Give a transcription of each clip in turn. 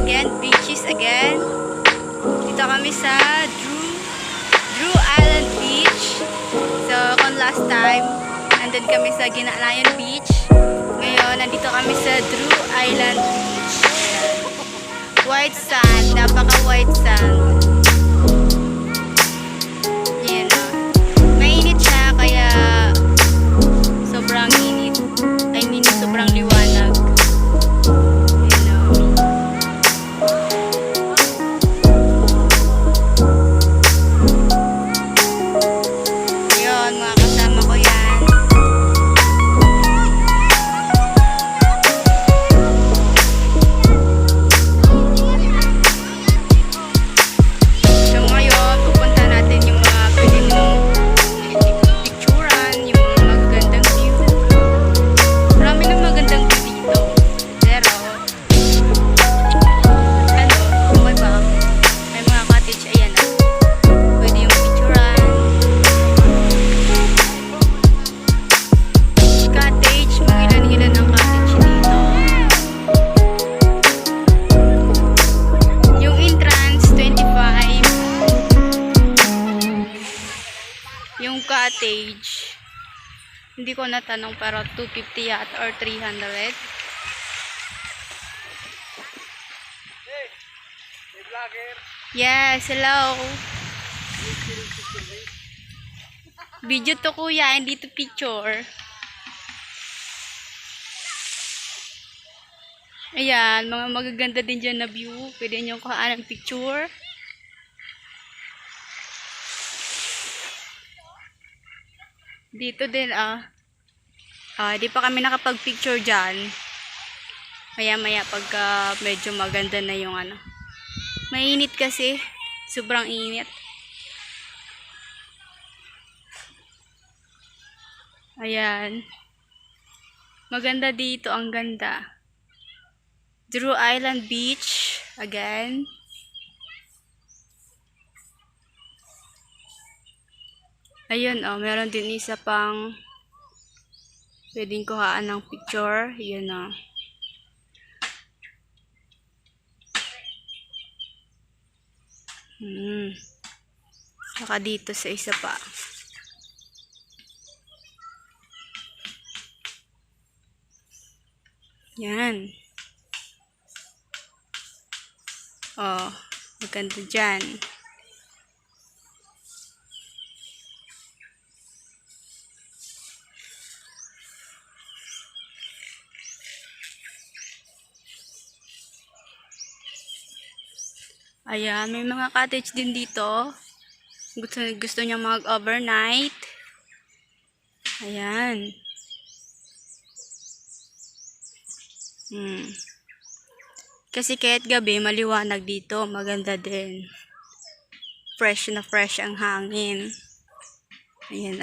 again, beaches again. Dito kami sa Drew Island Beach. So, kung last time, nandun kami sa Ginalayan Beach. Ngayon, nandito kami sa Drew Island Beach. Ayan. White sand, napaka-white sand. Ayan o. Mainit siya, kaya sobrang init. I mean, sobrang liwanag. Yung cottage, hindi ko natanong, pero 250 yata or 300. Hey, vlogger. Yes, hello. Video to kuya, hindi to picture. Ayan, mga magaganda din dyan na view. Pwede nyo kuhaan ng picture. Dito din di pa kami nakapag-picture dyan. Maya pagka medyo maganda na yung mainit kasi. Sobrang init. Ayan. Maganda dito, ang ganda. Drew Island Beach again. Ayun, meron din isa pang pwedeng kuhaan ng picture. Yun, Saka dito sa isa pa. Yan. Maganda dyan. Ayan, may mga cottage din dito. Gusto niya mag-overnight. Ayan. Kasi kahit gabi, maliwanag dito. Maganda din. Fresh na fresh ang hangin. Ayan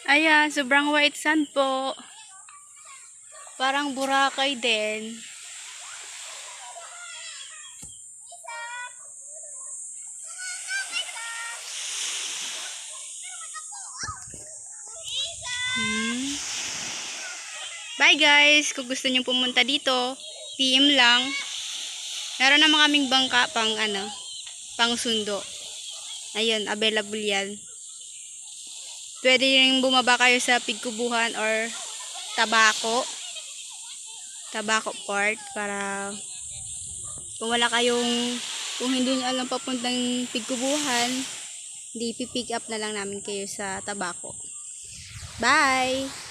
Ayan, sobrang white sand po. Parang Boracay din. Bye guys! Kung gusto niyo pumunta dito, PM lang. Meron naman kaming bangka pang sundo. Ayun, available yan. Pwede rin bumaba kayo sa Pigkubuhan or Tabaco Port para kung kung hindi nyo alam papuntang Pigkubuhan, hindi pipick up na lang namin kayo sa Tabaco. Bye!